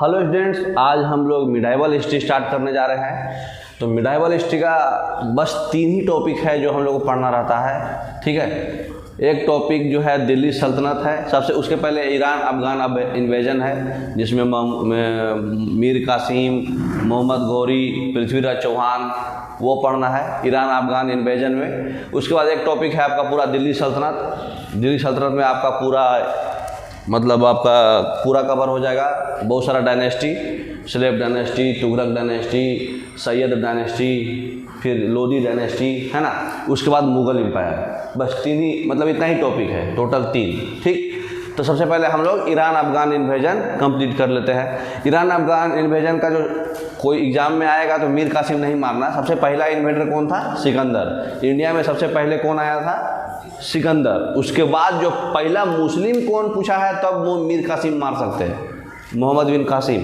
Hello students, आज हम लोग मिडाइवल हिस्ट्री स्टार्ट करने जा रहे हैं। तो मिडाइवल हिस्ट्री का बस 3 ही टॉपिक है जो हम लोग को पढ़ना रहता है, ठीक है। एक टॉपिक जो है दिल्ली सल्तनत है, सबसे उसके पहले ईरान अफगान अब इन्वेजन है, जिसमें मीर कासिम, मोहम्मद गौरी, पृथ्वीराज चौहान वो पढ़ना है ईरान अफगान इन्वेजन में। उसके बाद एक टॉपिक है आपका पूरा दिल्ली सल्तनत। दिल्ली सल्तनत में आपका पूरा आपका पूरा कवर हो जाएगा। बहुत सारा dynasty, slave dynasty, Tughlaq dynasty, Syed dynasty, फिर लोधी डायनेस्टी, है ना। उसके बाद मुगल एम्पायर। बस 3 ही, इतना ही टॉपिक है, टोटल 3, ठीक। तो सबसे पहले हम लोग ईरान अफगान इन्वेजन कंप्लीट कर लेते हैं। ईरान अफगान इन्वेजन का जो कोई एग्जाम में आएगा तो मीर कासिम नहीं मारना। सबसे पहला इन्वेडर कौन था? सिकंदर। इंडिया में सबसे पहले कौन आया था? सिकंदर। उसके बाद जो पहला मुस्लिम कौन पूछा है तब वो मीर कासिम मार सकते हैं, मोहम्मद बिन कासिम।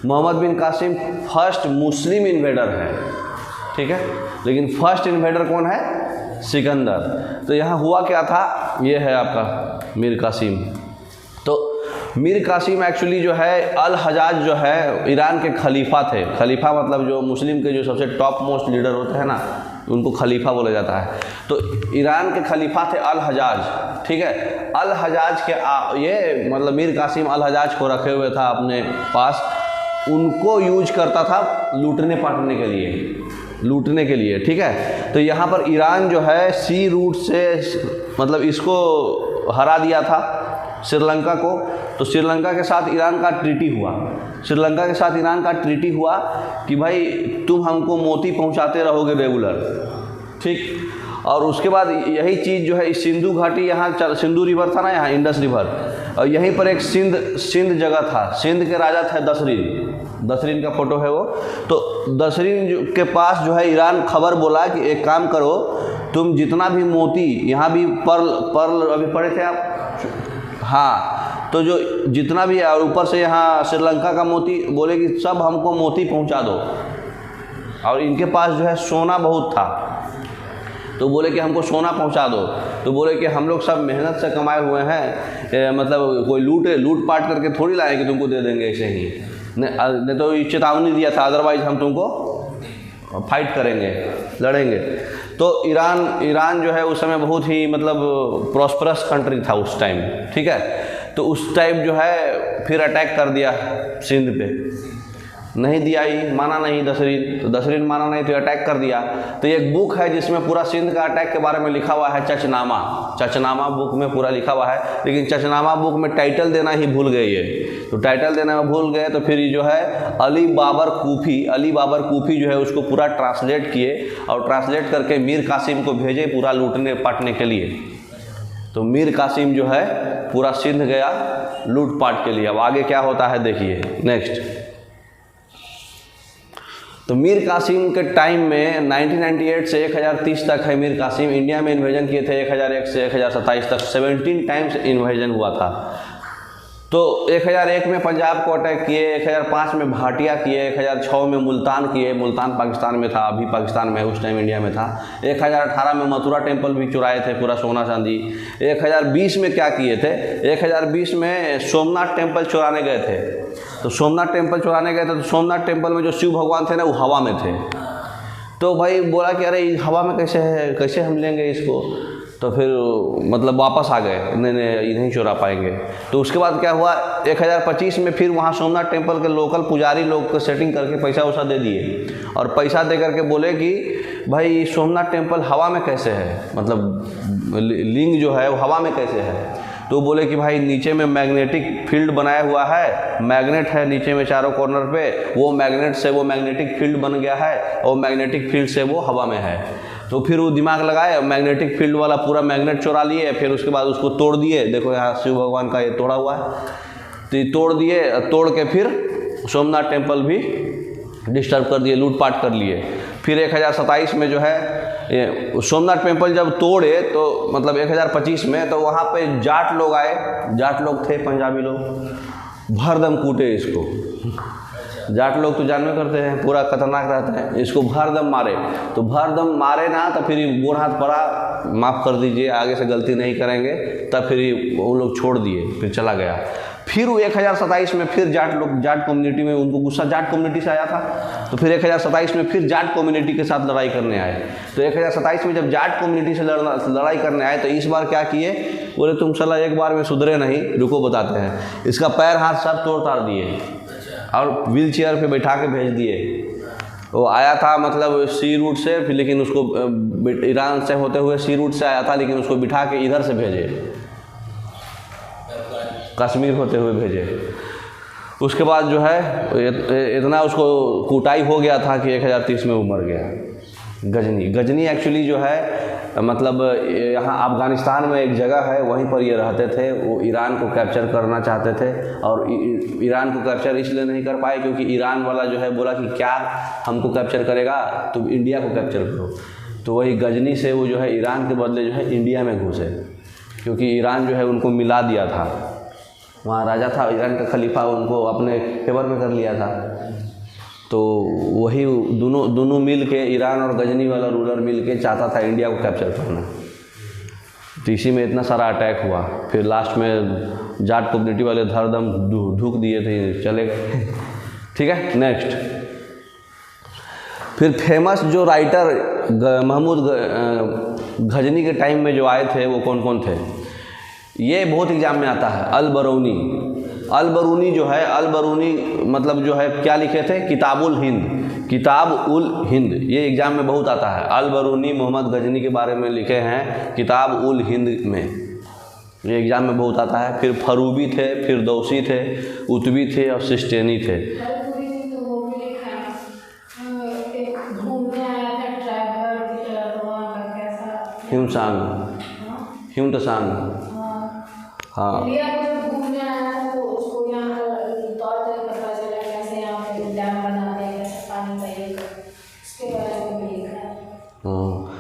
मोहम्मद बिन कासिम फर्स्ट मुस्लिम इन्वेडर है, ठीक है। लेकिन फर्स्ट इन्वेडर कौन है? सिकंदर। तो यहाँ हुआ क्या था, ये है आपका मीर कासिम। तो मीर कासिम एक्चुअली जो है अल हजाज जो है ईरान के खलीफा थे। खलीफा मतलब जो मुस्लिम के जो सबसे टॉप मोस्ट लीडर होते हैं ना, उनको खलीफा बोला जाता है। तो ईरान के खलीफा थे अल हजाज, ठीक है। अल हजाज के ये मीर कासिम अल हजाज को रखे हुए था अपने पास। उनको यूज करता था लूटने पाटने के लिए, ठीक है। तो यहाँ पर ईरान जो है सी रूट से इसको हरा दिया था श्रीलंका को। तो श्रीलंका के साथ ईरान का ट्रीटी हुआ। श्रीलंका के साथ ईरान का ट्रीटी हुआ कि भाई तुम हमको मोती पहुंचाते रहोगे रेगुलर, ठीक। और उसके बाद यही चीज़ जो है इस सिंधु घाटी, यहाँ सिंधु रिवर था ना, यहाँ इंडस रिवर, और यहीं पर एक सिंध जगह था। सिंध के राजा थे दसरीन का फोटो है वो। तो दसरीन के पास जो है ईरान खबर बोला कि एक काम करो, तुम जितना भी मोती, यहाँ भी पर्ल अभी पढ़े थे आप, हाँ। तो जो जितना भी और ऊपर से यहाँ श्रीलंका का मोती, बोले कि सब हमको मोती पहुँचा दो। और इनके पास जो है सोना बहुत था, तो बोले कि हमको सोना पहुँचा दो। तो बोले कि हम लोग सब मेहनत से कमाए हुए हैं, कोई लूट पाट करके थोड़ी लाए कि तुमको दे देंगे ऐसे ही। नहीं तो ये चेतावनी दिया था, अदरवाइज हम तुमको फाइट करेंगे, लड़ेंगे। तो ईरान जो है उस समय बहुत ही प्रॉस्परस कंट्री था उस टाइम, ठीक है। तो उस टाइम जो है फिर अटैक कर दिया सिंध पे। नहीं दिया ही, माना नहीं दसरीन। तो दसरीन माना नहीं तो अटैक कर दिया। तो एक बुक है जिसमें पूरा सिंध का अटैक के बारे में लिखा हुआ है, चचनामा बुक में पूरा लिखा हुआ है। लेकिन चचनामा बुक में टाइटल देना ही भूल गए ये। तो टाइटल देना में भूल गए, तो फिर जो है अली बाबर कूफी जो है उसको पूरा ट्रांसलेट किए, और ट्रांसलेट करके मीर कासिम को भेजे पूरा लूटने पाटने के लिए। तो मीर कासिम जो है पूरा सिंध गया लूट पाट के लिए। अब आगे क्या होता है देखिए नेक्स्ट। तो मीर कासिम के टाइम में 1998 से 1030 तक है मीर कासिम। इंडिया में इन्वेजन किए थे 1001 से 1027 तक, 17 टाइम्स इन्वेजन हुआ था। तो 1001 में पंजाब को अटैक किए, 1005 में भाटिया किए, 1006 में मुल्तान किए। मुल्तान पाकिस्तान में था, अभी पाकिस्तान में, उस टाइम इंडिया में था। 1018 में मथुरा टेम्पल भी चुराए थे, पूरा सोना चांदी। 1020 में क्या किए थे? 1020 में सोमनाथ टेम्पल चुराने गए थे। तो सोमनाथ टेम्पल चुराने गए थे, तो सोमनाथ टेम्पल में जो शिव भगवान थे ना, वो हवा में थे। तो भाई बोला कि अरे हवा में कैसे है, कैसे हम लेंगे इसको? तो फिर वापस आ गए, नहीं चुरा पाएंगे। तो उसके बाद क्या हुआ, 1025 में फिर वहाँ सोमनाथ टेम्पल के लोकल पुजारी लोग को सेटिंग करके पैसा वैसा दे दिए, और पैसा दे करके बोले कि भाई सोमनाथ टेम्पल हवा में कैसे है, लिंग जो है वो हवा में कैसे है? तो बोले कि भाई नीचे में मैग्नेटिक फील्ड बनाया हुआ है, मैग्नेट है नीचे में चारों कॉर्नर पे, वो मैग्नेट से वो मैग्नेटिक फील्ड बन गया है, और मैग्नेटिक फील्ड से वो हवा में है। तो फिर वो दिमाग लगाए, मैग्नेटिक फील्ड वाला पूरा मैग्नेट चुरा लिए, फिर उसके बाद उसको तोड़ दिए। देखो यहाँ शिव भगवान का ये तोड़ा हुआ है, तो ये तोड़ दिए। तोड़ के फिर सोमनाथ टेम्पल भी डिस्टर्ब कर दिए, लूटपाट कर लिए। फिर 1027 में जो है सोमनाथ टेम्पल जब तोड़े, तो 1025 में, तो वहाँ पे जाट लोग आए। जाट लोग थे, पंजाबी लोग, भरदम कूटे इसको। जाट लोग तो जानवे करते हैं, पूरा खतरनाक रहते हैं। इसको भरदम मारे। तो भरदम मारे ना, तो फिर गोड़ हाथ पड़ा, माफ़ कर दीजिए, आगे से गलती नहीं करेंगे। तब फिर वो लोग छोड़ दिए, फिर चला गया। फिर वो 1027 में फिर जाट कम्युनिटी में उनको गुस्सा जाट कम्युनिटी से आया था, तो फिर 1027 में फिर जाट कम्युनिटी के साथ लड़ाई करने आए। तो 1027 में जब जाट कम्युनिटी से लड़ाई करने आए तो इस बार क्या किए, बोले तुम साला एक बार में सुधरे नहीं, रुको बताते हैं। इसका पैर हाथ सब तोड़ ताड़ दिए और व्हील चेयर पर बैठा के भेज दिए। वो आया था मतलब सी रूट से, फिर लेकिन उसको ईरान से होते हुए सी रूट से आया था, लेकिन उसको बिठा के इधर से भेजे, कश्मीर होते हुए भेजे। उसके बाद जो है इतना उसको कुटाई हो गया था कि 1030 में वो मर गया। गजनी एक्चुअली जो है मतलब यहाँ अफ़गानिस्तान में एक जगह है, वहीं पर ये रहते थे। वो ईरान को कैप्चर करना चाहते थे और ईरान को कैप्चर इसलिए नहीं कर पाए क्योंकि ईरान वाला जो है बोला कि क्या हमको कैप्चर करेगा, तुम इंडिया को कैप्चर करो। तो वही गजनी से वो जो है ईरान के बदले जो है इंडिया में घुसे, क्योंकि ईरान जो है उनको मिला दिया था। वहाँ राजा था ईरान का खलीफा, उनको अपने फेवर में कर लिया था। तो वही दोनों मिल के, ईरान और गजनी वाला रूलर मिल के चाहता था इंडिया को कैप्चर करना। तो इसी में इतना सारा अटैक हुआ। फिर लास्ट में जाट कम्युनिटी वाले धड़दम धूक दिए थे, चले गए। ठीक है, नेक्स्ट। फिर फेमस जो राइटर महमूद गजनी के टाइम में जो आए थे वो कौन कौन थे, ये बहुत एग्जाम में आता है। अल बरूनी जो है, अल बरूनी मतलब जो है क्या लिखे थे, किताबुल हिंद, ये एग्जाम में बहुत आता है। अल बरूनी मोहम्मद गजनी के बारे में लिखे हैं किताब उल हिंद में, ये एग्जाम में बहुत आता है। फिर फरूबी थे, फिर दौसी थे, उतबी थे और सिस्टेनी थे। ह्यूमसांग, हाँ।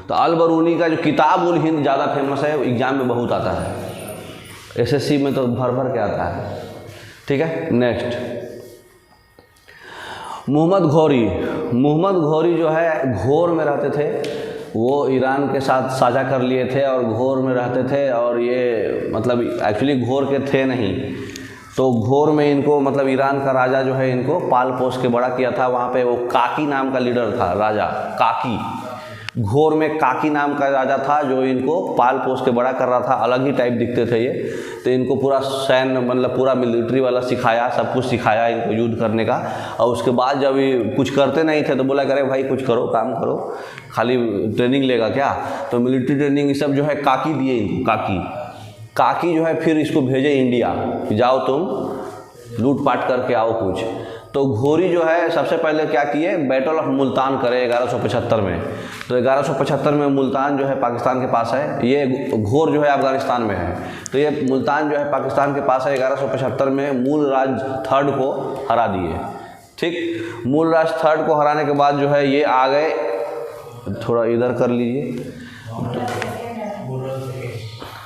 तो अल बरूनी का जो किताब उल हिंद ज़्यादा फेमस है, एग्जाम में बहुत आता है, एसएससी में तो भर भर के आता है। ठीक है, नेक्स्ट। मोहम्मद घौरी जो है घोर में रहते थे, वो ईरान के साथ साझा कर लिए थे और घोर में रहते थे। और ये मतलब एक्चुअली घोर के थे नहीं, तो घोर में इनको मतलब ईरान का राजा जो है इनको पाल पोस के बड़ा किया था। वहाँ पे वो काकी नाम का लीडर था, राजा काकी। घोर में काकी नाम का राजा था जो इनको पाल पोस के बड़ा कर रहा था। अलग ही टाइप दिखते थे ये, तो इनको पूरा सैन्य मतलब पूरा मिलिट्री वाला सिखाया, सब कुछ सिखाया इनको युद्ध करने का। और उसके बाद जब ये कुछ करते नहीं थे तो बोला करे भाई कुछ करो, काम करो, खाली ट्रेनिंग लेगा क्या। तो मिलिट्री ट्रेनिंग ये सब जो है काकी दिए इनको। काकी जो है फिर इसको भेजे इंडिया कि जाओ तुम लूटपाट करके आओ कुछ। तो घोरी जो है सबसे पहले क्या किए, बैटल ऑफ मुल्तान करे 1175 में। तो 1175 में मुल्तान जो है पाकिस्तान के पास है, ये घोर जो है अफ़गानिस्तान में है। तो ये मुल्तान जो है पाकिस्तान के पास है। 1175 में मूलराज थर्ड को हरा दिए। ठीक, मूलराज थर्ड को हराने के बाद जो है ये आ गए, थोड़ा इधर कर लीजिए,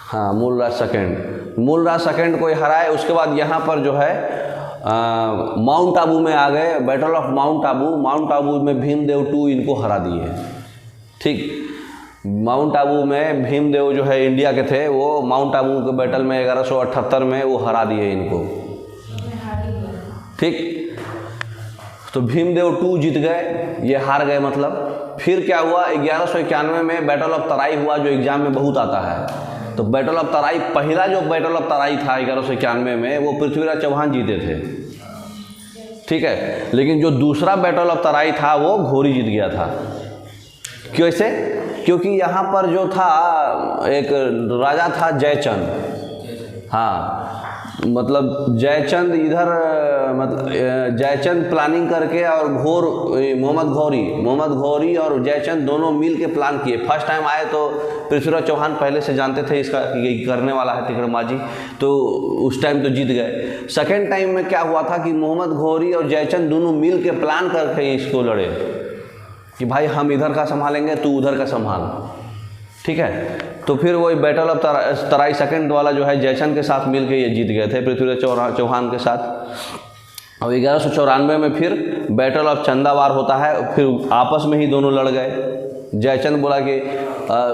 हाँ मूलराज सेकेंड को हराए। उसके बाद यहाँ पर जो है माउंट आबू में आ गए, बैटल ऑफ माउंट आबू में भीमदेव टू इनको हरा दिए। ठीक, माउंट आबू में भीमदेव जो है इंडिया के थे, वो माउंट आबू के बैटल में 1178 में वो हरा दिए इनको। ठीक, तो भीमदेव टू जीत गए, ये हार गए मतलब। फिर क्या हुआ, 1191 में बैटल ऑफ तराई हुआ जो एग्जाम में बहुत आता है। तो बैटल ऑफ तराई, पहला जो बैटल ऑफ तराई था 1191 में वो पृथ्वीराज चौहान जीते थे। ठीक है, लेकिन जो दूसरा बैटल ऑफ तराई था वो घोरी जीत गया था। क्यों ऐसे? क्योंकि यहाँ पर जो था एक राजा था जयचंद, हाँ मतलब जयचंद इधर मतलब जयचंद प्लानिंग करके और मोहम्मद घौरी और जयचंद दोनों मिल के प्लान किए। फर्स्ट टाइम आए तो पृथ्वीराज चौहान पहले से जानते थे इसका कि करने वाला है तिकड़माजी, तो उस टाइम तो जीत गए। सेकेंड टाइम में क्या हुआ था कि मोहम्मद घौरी और जयचंद दोनों मिल के प्लान करके इसको लड़े कि भाई हम इधर का संभालेंगे, तू उधर का संभाल। ठीक है, तो फिर वही बैटल ऑफ तराई सेकंड वाला जो है जयचंद के साथ मिल के ये जीत गए थे पृथ्वीराज चौहान के साथ। और 1194 में फिर बैटल ऑफ चंदावार होता है, फिर आपस में ही दोनों लड़ गए। जयचंद बोला कि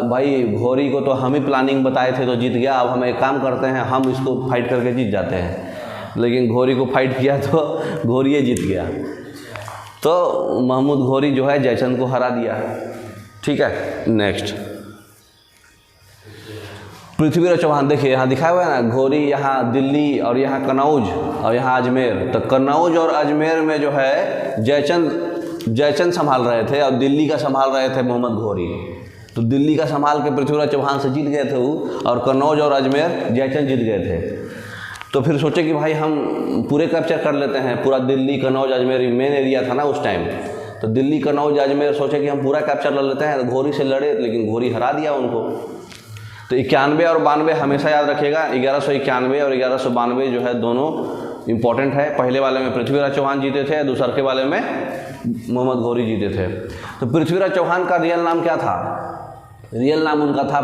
भाई घोरी को तो हम ही प्लानिंग बताए थे तो जीत गया, अब हम एक काम करते हैं, हम इसको फाइट करके जीत जाते हैं। लेकिन घोरी को फाइट किया तो घोरी जीत गया। तो महमूद घोरी जो है जयचंद को हरा दिया। ठीक है, नेक्स्ट पृथ्वीराज चौहान। देखिए यहाँ दिखाया हुआ है ना, घोरी यहाँ दिल्ली और यहाँ कनौज और यहाँ अजमेर। तो कनौज और अजमेर में जो है जयचंद संभाल रहे थे और दिल्ली का संभाल रहे थे मोहम्मद घोरी। तो दिल्ली का संभाल के पृथ्वीराज चौहान से जीत गए थे वो, और कनौज और अजमेर जयचंद जीत गए थे। तो फिर सोचे कि भाई हम पूरे कैप्चर कर लेते हैं, पूरा दिल्ली कनौज अजमेर मेन एरिया था ना उस टाइम। तो दिल्ली कनौज अजमेर सोचे कि हम पूरा कैप्चर कर लेते हैं। तो घोरी से लड़े, लेकिन घोरी हरा दिया उनको। तो 91 और 92 हमेशा याद रखिएगा, 1191 और 1192 जो है दोनों इम्पॉर्टेंट है। पहले वाले में पृथ्वीराज चौहान जीते थे, दूसरे वाले में मोहम्मद घोरी जीते थे। तो पृथ्वीराज चौहान का रियल नाम क्या था? रियल नाम उनका था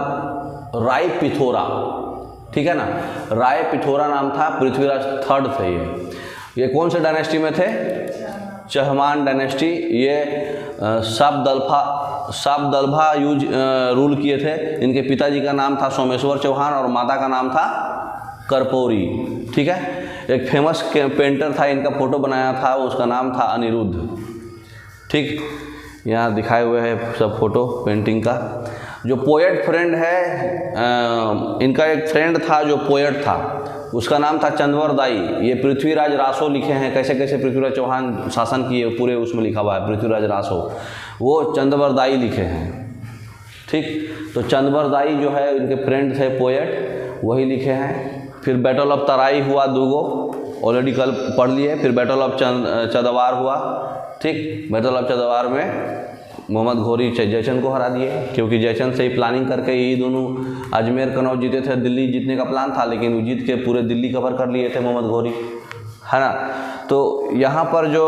राय पिथोरा। ठीक है ना, राय पिथोरा नाम था। पृथ्वीराज थर्ड थे ये कौन से डायनेस्टी में थे? चहमान डायनेस्टी। ये साबदलभा रूल किए थे। इनके पिताजी का नाम था सोमेश्वर चौहान और माता का नाम था कर्पूरी। ठीक है, एक फेमस पेंटर था, इनका फोटो बनाया था, उसका नाम था अनिरुद्ध। ठीक, यहाँ दिखाए हुए हैं सब फोटो पेंटिंग का। जो पोएट फ्रेंड है, इनका एक फ्रेंड था जो पोएट था, उसका नाम था चंद्रवर दाई। ये पृथ्वीराज रासो लिखे हैं, कैसे कैसे पृथ्वीराज चौहान शासन किए पूरे उसमें लिखा हुआ है पृथ्वीराज रासो, वो चंद्रवर दाई लिखे हैं। ठीक, तो चंद्रवर दाई जो है इनके फ्रेंड थे पोएट, वही लिखे हैं। फिर बैटल ऑफ तराई हुआ दूगो, ऑलरेडी कल पढ़ लिए। फिर बैटल ऑफ चंदवार हुआ। ठीक, बैटल ऑफ चंदवार में मोहम्मद घोरी जयचंद को हरा दिए, क्योंकि जयचंद से ही प्लानिंग करके यही दोनों अजमेर कनौज जीते थे। दिल्ली जीतने का प्लान था, लेकिन वो जीत के पूरे दिल्ली कवर कर लिए थे मोहम्मद घोरी, है ना। तो यहाँ पर जो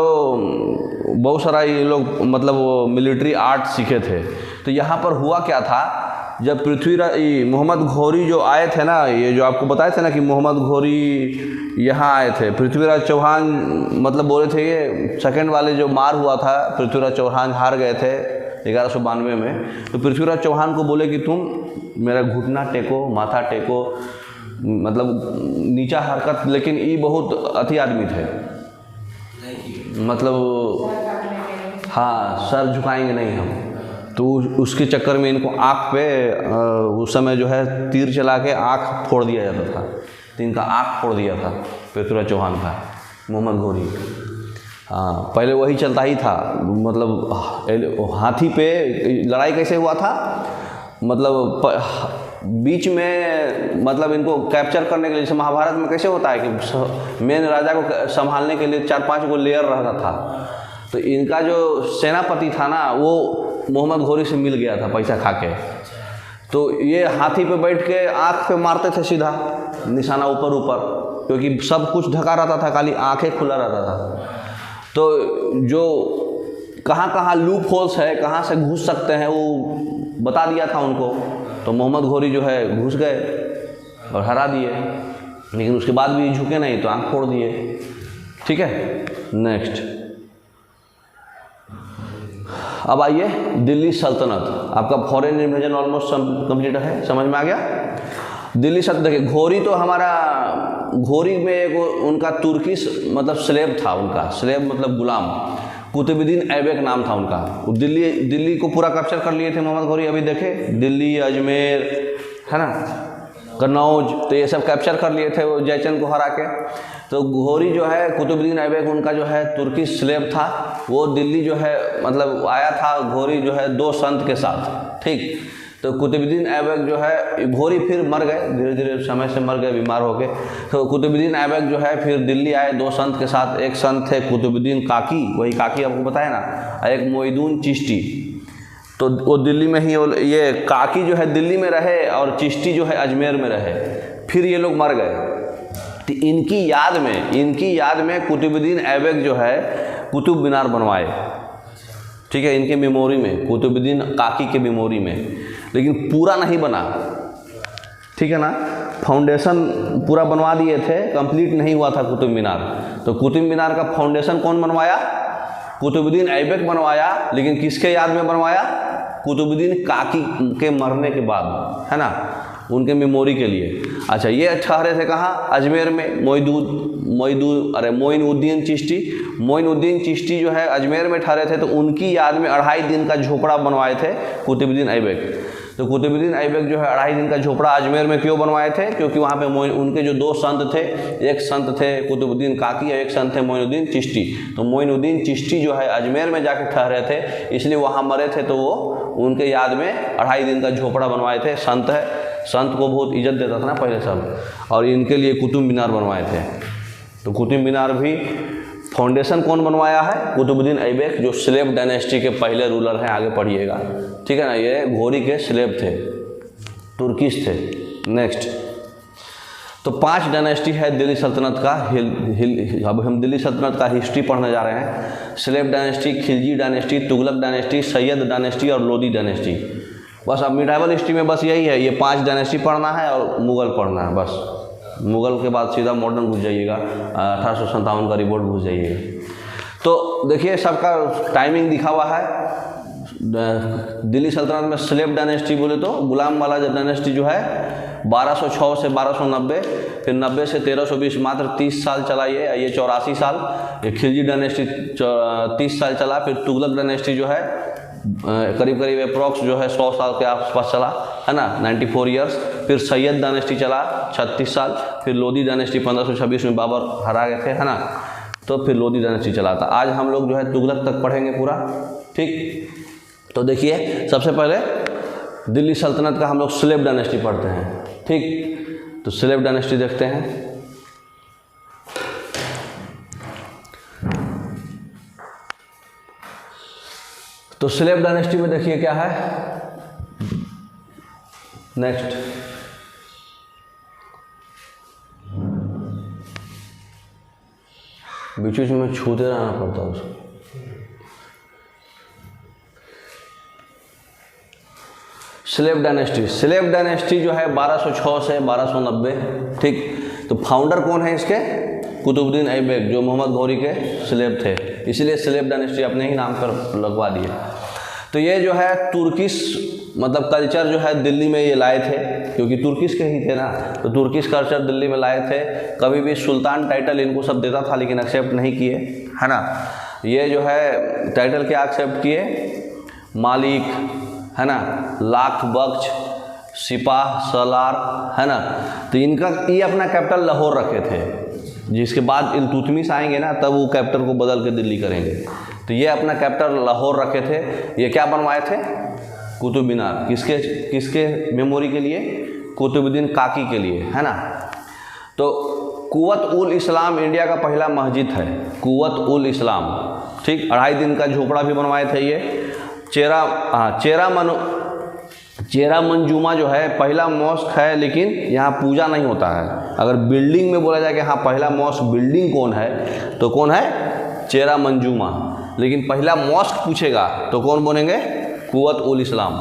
बहुत सारा ये लोग मतलब वो मिलिट्री आर्ट सीखे थे। तो यहाँ पर हुआ क्या था, जब पृथ्वीराज मोहम्मद घोरी जो आए थे ना, ये जो आपको बताए थे ना कि मोहम्मद घोरी यहाँ आए थे, पृथ्वीराज चौहान मतलब बोले थे ये सेकंड वाले जो मार हुआ था, पृथ्वीराज चौहान हार गए थे 1192 में। तो पृथ्वीराज चौहान को बोले कि तुम मेरा घुटना टेको, माथा टेको, मतलब नीचा हरकत। लेकिन ये बहुत अति आदमी थे, मतलब हाँ सर झुकाएंगे नहीं हम। तो उसके चक्कर में इनको आँख पे उस समय जो है तीर चला के आँख फोड़ दिया जाता था। तो इनका आँख फोड़ दिया था पृथ्वीराज चौहान का, मोहम्मद घोरी। हाँ, पहले वही चलता ही था। मतलब हाथी पे लड़ाई कैसे हुआ था, मतलब बीच में मतलब इनको कैप्चर करने के लिए, जैसे महाभारत में कैसे होता है कि मेन राजा को संभालने के लिए 4-5 गो लेयर रहता था। तो इनका जो सेनापति था ना, वो मोहम्मद घोरी से मिल गया था पैसा खा के। तो ये हाथी पे बैठ के आँख पे मारते थे सीधा निशाना ऊपर ऊपर, क्योंकि सब कुछ ढका रहता था, खाली आँखें खुला रहता था। तो जो कहाँ कहाँ लूप होल्स है, कहाँ से घुस सकते हैं, वो बता दिया था उनको। तो मोहम्मद घोरी जो है घुस गए और हरा दिए, लेकिन उसके बाद भी झुके नहीं, तो आँख फोड़ दिए। ठीक है, नेक्स्ट अब आइए दिल्ली सल्तनत। आपका फॉरेन इन्वेजन ऑलमोस्ट कंप्लीट है, समझ में आ गया। दिल्ली सल्तनत देखिए, घोरी तो हमारा, घोरी में एक उनका तुर्किश मतलब स्लेब था, उनका स्लेब मतलब गुलाम, कुतुबुद्दीन ऐबक नाम था उनका। दिल्ली को पूरा कैप्चर कर लिए थे मोहम्मद घोरी। अभी देखे दिल्ली, अजमेर, है ना, कनौज, तो ये सब कैप्चर कर लिए थे वो जयचंद को हरा के। तो घोरी जो है कुतुबुद्दीन ऐबक उनका जो है तुर्किश स्लेब था, वो दिल्ली जो है मतलब आया था घोरी जो है 2 संत के साथ। ठीक, तो कुतुबुद्दीन ऐबक जो है, घोरी फिर मर गए, धीरे धीरे समय से मर गए बीमार होके। तो कुतुबुद्दीन ऐबक जो है फिर दिल्ली आए 2 संत के साथ। एक संत थे कुतुबुद्दीन काकी, वही काकी आपको बताया ना, एक मोइनुद्दीन चिश्ती। तो वो दिल्ली में ही, ये काकी जो है दिल्ली में रहे और चिश्ती जो है अजमेर में रहे। फिर ये लोग मर गए। तो इनकी याद में कुतुबुद्दीन ऐबक जो है कुतुब मीनार बनवाए। ठीक है, इनके मेमोरी में, कुतुबुद्दीन काकी के मेमोरी में, लेकिन पूरा नहीं बना। ठीक है ना, फाउंडेशन पूरा बनवा दिए थे, कंप्लीट नहीं हुआ था कुतुब मीनार। तो कुतुब मीनार का फाउंडेशन कौन बनवाया? कुतुबुद्दीन ऐबक बनवाया, लेकिन किसके याद में बनवाया? कुतुबुद्दीन काकी के मरने के बाद, है ना। उनके मेमोरी के लिए। अच्छा, ये ठहरे थे कहाँ? अजमेर में। मोइनुद्दीन चिश्ती जो है अजमेर में ठहरे थे, तो उनकी याद में 2.5 दिन का झोपड़ा बनवाए थे कुतुबुद्दीन ऐबक। तो कुतुबुद्दीन ऐबक जो है 2.5 दिन का झोपड़ा अजमेर में क्यों बनवाए थे? क्योंकि वहाँ पे उनके जो 2 संत थे, एक संत थे कुतुबुद्दीन काकी और एक संत थे मोइनुद्दीन चिश्ती। तो मोइनुद्दीन चिश्ती जो है अजमेर में जाके ठहरे थे, इसलिए वहाँ मरे थे, तो वो उनके याद में 2.5 दिन का झोपड़ा बनवाए थे। संत है, संत को बहुत इज्जत देता था ना पहले सब, और इनके लिए कुतुब मीनार बनवाए थे। तो कुतुब मीनार भी फाउंडेशन कौन बनवाया है? कुतुबुद्दीन ऐबक, जो स्लेव डायनेस्टी के पहले रूलर हैं, आगे पढ़िएगा, ठीक है ना। ये घोरी के स्लेव थे, तुर्किश थे। नेक्स्ट, तो 5 डायनेस्टी है दिल्ली सल्तनत का। अब हम दिल्ली सल्तनत का हिस्ट्री पढ़ने जा रहे हैं। Slave dynasty, Khilji dynasty, Tughlaq dynasty, Syed dynasty और लोदी डायनेस्टी। बस अब मिडाइवल हिस्ट्री में बस यही है, ये 5 डायनेस्टी पढ़ना है और मुग़ल पढ़ना है बस। मुग़ल के बाद सीधा मॉडर्न घुस जाइएगा, 1857 का रिवोल्ट घुस जाइएगा। तो देखिए सबका टाइमिंग दिखा हुआ है। दिल्ली सल्तनत में स्लेव डायनेस्टी बोले तो गुलाम वाला डायनेस्टी जो है 1206 से 1290, फिर 90 से 1320, मात्र 30 साल चला ये 84 साल। ये खिलजी डायनेस्टी 30 साल चला। फिर तुगलक डायनेस्टी जो है करीब करीब अप्रॉक्स जो है 100 साल के आसपास चला, है ना, 94 ईयर्स। फिर सैयद डायनेस्टी चला 36 साल। फिर लोदी डायनेस्टी 1526 में बाबर हरा गए थे, है ना, तो फिर लोदी डायनेस्टी चला था। आज हम लोग जो है तुगलक तक पढ़ेंगे पूरा, ठीक। तो देखिए सबसे पहले दिल्ली सल्तनत का हम लोग स्लेव डायनेस्टी पढ़ते हैं, ठीक। तो स्लेव डायनेस्टी देखते हैं। तो स्लेव डायनेस्टी में देखिए क्या है। नेक्स्ट, बीच बीच में छूते रहना पड़ता है उसको। स्लेव डायनेस्टी जो है 1206 से 1290, ठीक। तो फाउंडर कौन है इसके? कुतुबुद्दीन ऐबक, जो मोहम्मद घोरी के स्लेव थे, इसीलिए स्लेव डायनेस्टी अपने ही नाम पर लगवा दिए। तो ये जो है तुर्किश मतलब कल्चर जो है दिल्ली में ये लाए थे, क्योंकि तुर्किश के ही थे ना, तो तुर्किश कल्चर दिल्ली में लाए थे। कभी भी सुल्तान टाइटल इनको सब देता था, लेकिन एक्सेप्ट नहीं किए, है ना। ये जो है टाइटल क्या एक्सेप्ट किए? मालिक, है ना, लाख बख्श, सिपाह सलार, है ना। तो इनका ये अपना कैपिटल लाहौर रखे थे, जिसके बाद इल्तुतमिश आएंगे ना, तब वो कैपिटल को बदल के दिल्ली करेंगे। तो ये अपना कैपिटल लाहौर रखे थे। ये क्या बनवाए थे? कुतुब मीनार। किसके मेमोरी के लिए? कुतुबुद्दीन काकी के लिए, है ना। तो कुव्वत उल इस्लाम इंडिया का पहला मस्जिद है, कुव्वत उल इस्लाम, ठीक। 2.5 दिन का झोपड़ा भी बनवाए थे ये। चेरा मंजूमा जो है पहला मॉस्क है, लेकिन यहाँ पूजा नहीं होता है। अगर बिल्डिंग में बोला जाए कि हाँ पहला मॉस्क बिल्डिंग कौन है, तो कौन है? चेरा मंजूमा। लेकिन पहला मॉस्क पूछेगा तो कौन बोलेंगे? कुव्वत उल इस्लाम।